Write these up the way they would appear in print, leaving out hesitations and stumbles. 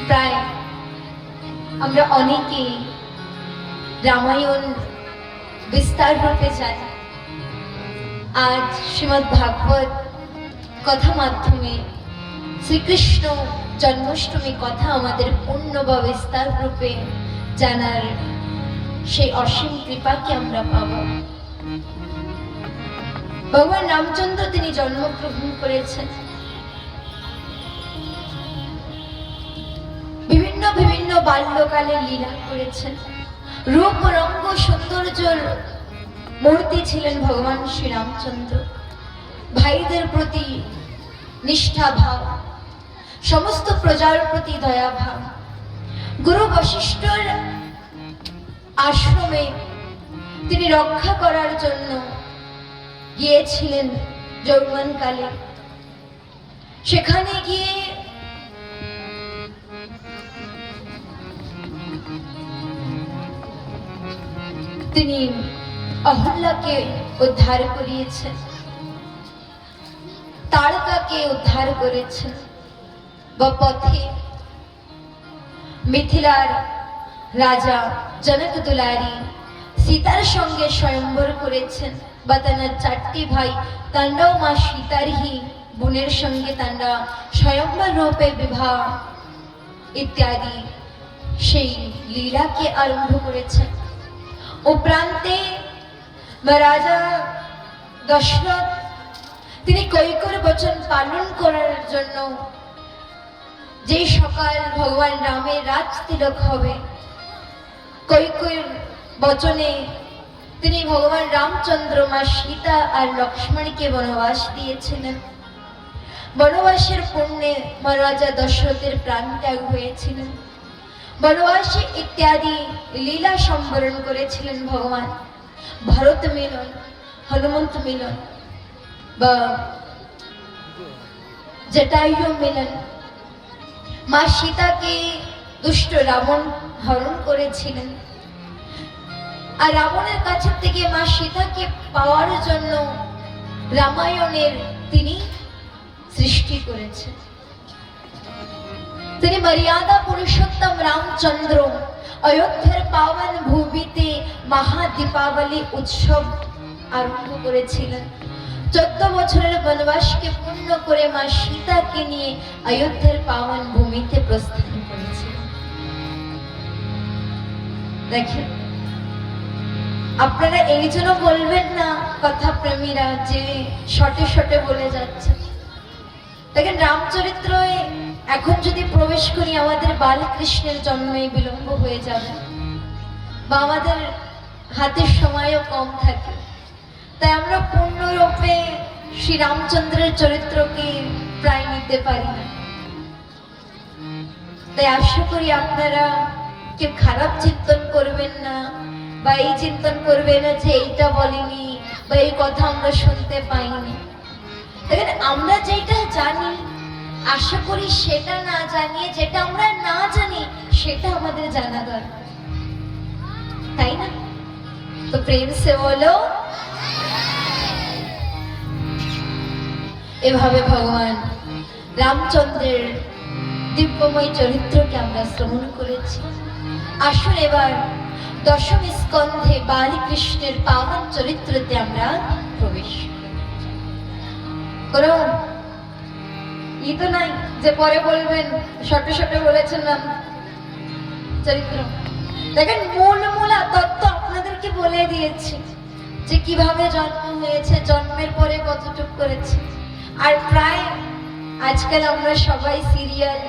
প্রায় আমরা অনেকে রামায়ণ বিস্তার রূপে জানি। আজ শ্রীমদ্ ভাগবত কথা মাধ্যমে শ্রীকৃষ্ণ জন্মাষ্টমী কথা আমাদের পূর্ণ বা বিস্তার রূপে জানার সেই অসীম কৃপাকে আমরা পাব। ভগবান রামচন্দ্র তিনি জন্মগ্রহণ করেছেন। বিভিন্ন বিভিন্ন বাল্যকালে লীলা করেছেন। রূপ রঙ্গ সৌন্দর্যের মূর্তি ছিলেন ভগবান শ্রী রামচন্দ্র। ভাইদের প্রতি নিষ্ঠা ভাব, সমস্ত প্রজার প্রতি দয়া ভাব। গুরু বশিষ্ঠর আশ্রমে তিনি রক্ষা করার জন্য গিয়েছিলেন যৌবনকালে। সেখানে গিয়ে তিনি অহল্যাকে উদ্ধার করিয়েছেন, তারকাকে উদ্ধার করেছেন। বা পথে মিথিলার রাজা জনক দুলারি সীতার সঙ্গে স্বয়ম্বর করেছেন। বা তার চারটি ভাই তাণ্ডব মা সীতারহি বোনের সঙ্গে তাণ্ডা স্বয়ম্বর রূপে বিবাহ ইত্যাদি সেই লীলাকে আরম্ভ করেছেন। উপরান্তে রাজা দশরথ তিনি কৈকেয়ীর বচন পালন করার জন্য যে সকাল ভগবান রামের রাজ তিলক হবে, কৈকেয়ীর বচনে তিনি ভগবান রামচন্দ্র মা সীতা আর লক্ষ্মণকে বনবাস দিয়েছিলেন। বনবাসের পুণ্যে মহারাজা দশরথের প্রাণ ত্যাগ হয়েছিলেন। বনবাসী ইত্যাদি লীলা সম্বরণ করেছিলেন ভগবান। ভরত মিলন, হনুমন্ত মিলন বা জটায়ু মিলন। মা সীতাকে দুষ্ট রাবণ হরণ করেছিলেন। আর রাবণের কাছে থেকে মা সীতাকে পাওয়ার জন্য রামায়ণের তিনি সৃষ্টি করেছেন। তিনি মর্যাদা পুরুষোত্তম রামচন্দ্র অযোধ্যার পাবন ভূমিতে মহাদীপাবলি উৎসব আরম্ভ করেছিলেন। 14 বছরের বনবাসকে পূর্ণ করে মা সীতাকে নিয়ে অযোধ্যার পাবন ভূমিতে প্রস্থান করেছিলেন। দেখেন, আপনারা এই জন্য বলবেন না কথা প্রেমীরা যে শটে শটে বলে যাচ্ছে। দেখেন, রামচরিত্রে এখন যদি প্রবেশ করি আমাদের বালকৃষ্ণের জন্মে বিলম্ব হয়ে যাবে বা আমাদের হাতের সময়ও কম থাকে। তাই আমরা পূর্ণরূপে শ্রী রামচন্দ্রের চরিত্রকে প্রায় নিতে পারি না। তাই আশা করি আপনারা কেউ খারাপ চিন্তন করবেন না বা এই চিন্তন করবে না যে এইটা বলিনি বা এই কথা আমরা শুনতে পাইনি। দেখেন, আমরা যেটা জানি আশা করি সেটা না জানিয়ে যেটা আমরা না জানি সেটা আমাদের জানা দরকার, তাই না? তো প্রেম সে বলো। এভাবে ভগবান রামচন্দ্রের দিব্যময় চরিত্রকে আমরা শ্রবণ করেছি। আসুন এবার দশম স্কন্ধে বালকৃষ্ণের পাবন চরিত্রতে আমরা প্রবেশ করব। ই তো নাই যে পরে বলবেন শটে শটে বলেছেন না চরিত্র। দেখেন, মূল তত্ত্ব আপনাদেরকে বলে দিয়েছি যে কিভাবে জন্ম হয়েছে, জন্মের পরে কতটুকু করেছে। আর প্রায় আজকাল আমরা সবাই সিরিয়াল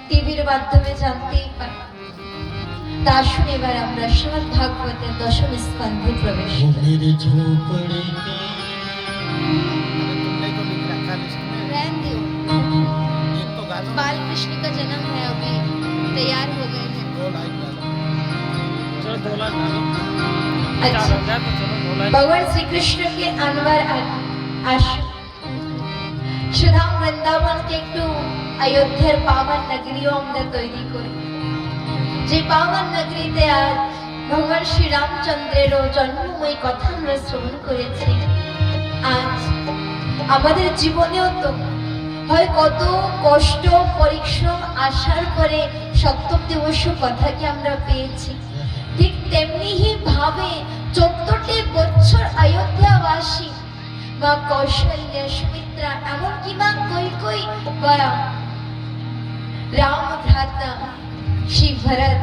টিভির মাধ্যমে জানতেই পাই। তা আসুন এবার আমরা শ্রীমদ্ ভাগবতের দশম স্কন্ধে প্রবেশ बालकृष्ण का जन्म है, अभी तैयार हो गए हैं। अच्छा, भगवान श्री कृष्ण के अनवर সুধাম বৃন্দাবনকে একটু অযোধ্যার পাবন নগরীও আমরা তৈরি করি। যে পাবন নগরীতে আজ ভগবান শ্রী রামচন্দ্রের জন্মময় কথা আমরা শ্রবণ করেছি। আজ আমাদের জীবনেও তো হয় কত কষ্ট পরিশ্রম আসার পরে সপ্তম দিবস কথাকে আমরা পেয়েছি, ঠিক তেমনি ভাবে 14টি বছর অযোধ্যাবাসী মা কৌশল্যা, সুমিত্রা, এমনকি মা কৈকেয়ী বা রাম ভ্রাতা শ্রী ভরত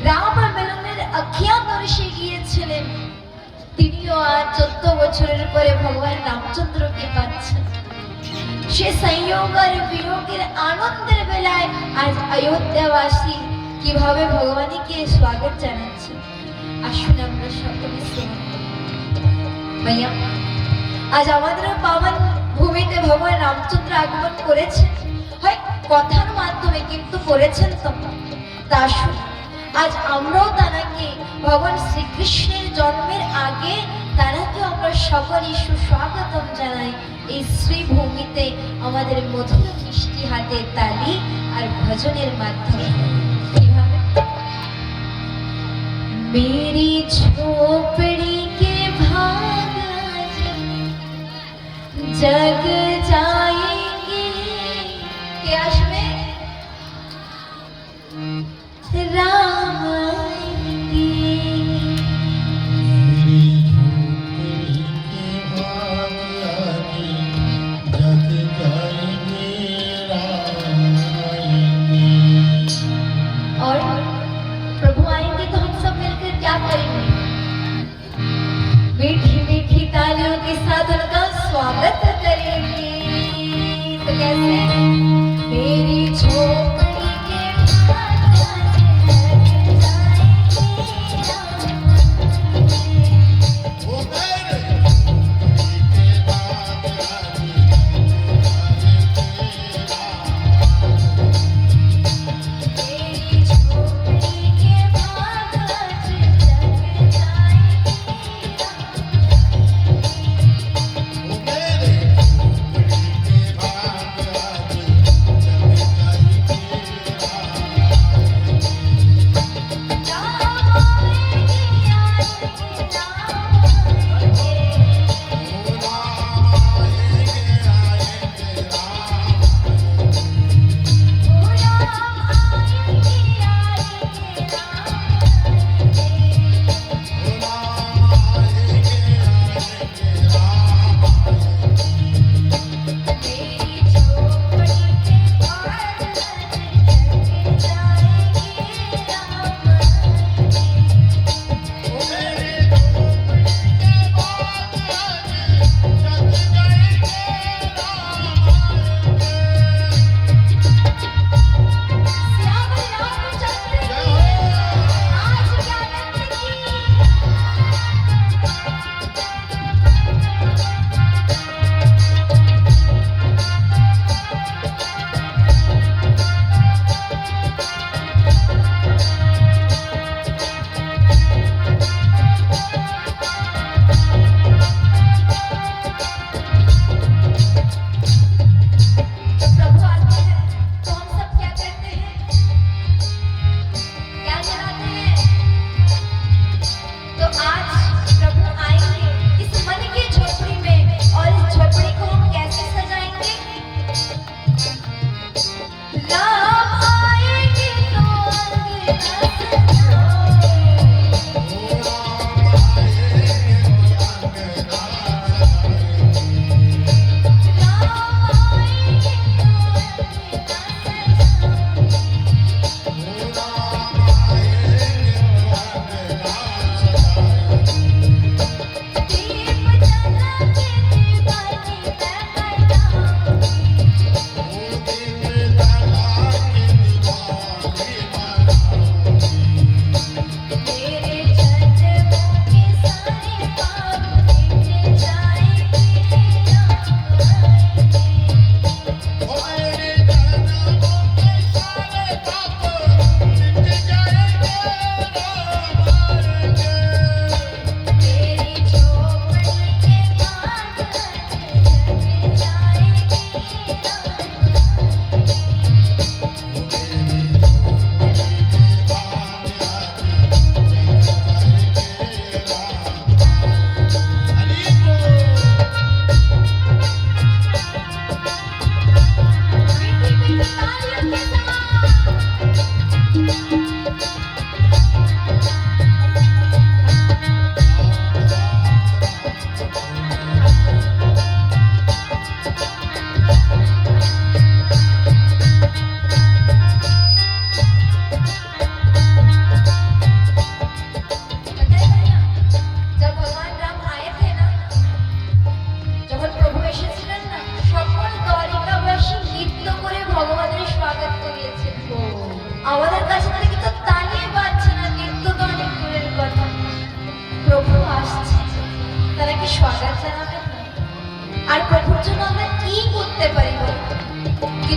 রাম মিলনের আখিয়া দর্শে গিয়েছিলেন, তিনিও আজ 14 বছরের পরে ভগবান রামচন্দ্রকে পাচ্ছেন। সে সংযোগ আর বিয়োগের আনন্দের বেলায় আজ অযোধ্যাবাসী কিভাবে ভগবানকে স্বাগত জানাচ্ছে, আসুন আমরা সকলে শ্রবণ করি। ভাইয়া, আজ আমাদের পাবন ভূমিতে ভগবান রামচন্দ্র আগমন করেছেন, হয় কথার মাধ্যমে, কিন্তু করেছেন তো। তা আসুন আজ আমরাও তারাকে ভগবান শ্রীকৃষ্ণের জন্মের আগে তারাকে আমরা সকলে সুস্বাগতম জানাই এই শ্রীভূমিতে আমাদের মধুর মিষ্টি হাতে তালি আর ভজনের মাধ্যমে। কিভাবে? मेरी झोपड़ी के भाग जग जाएंगे, কে আসবে? রাম আएंगे। और प्रभु आएंगे तो हम सब मिलकर क्या करेंगे? मीठी मीठी तालियों के साथ उनका स्वागत करेंगे। तो कैसे? मेरी झोपड़ी के भाग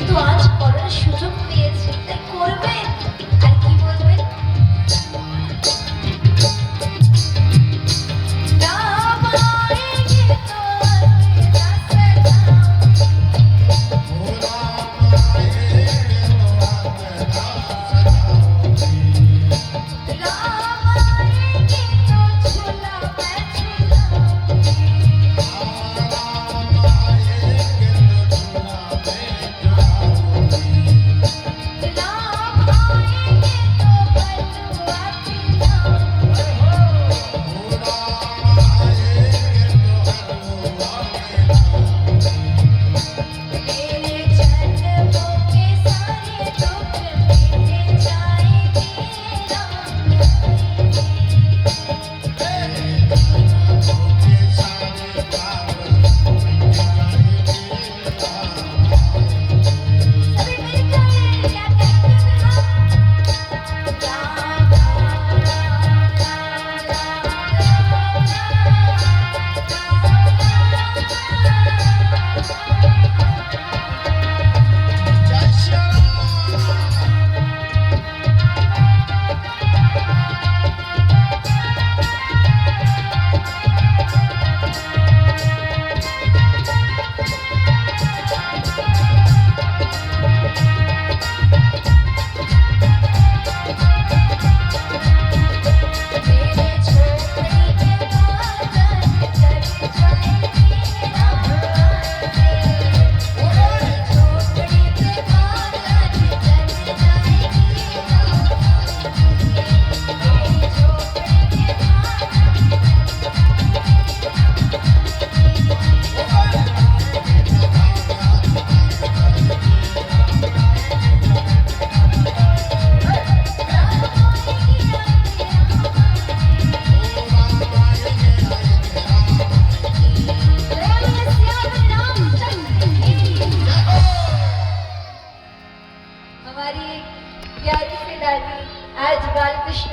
যেহেতু আজ করার সুযোগ পেয়েছি তাই করবেন। আর কি বলবেন? हमारी प्यारी सी दादी आज बाल कृष्ण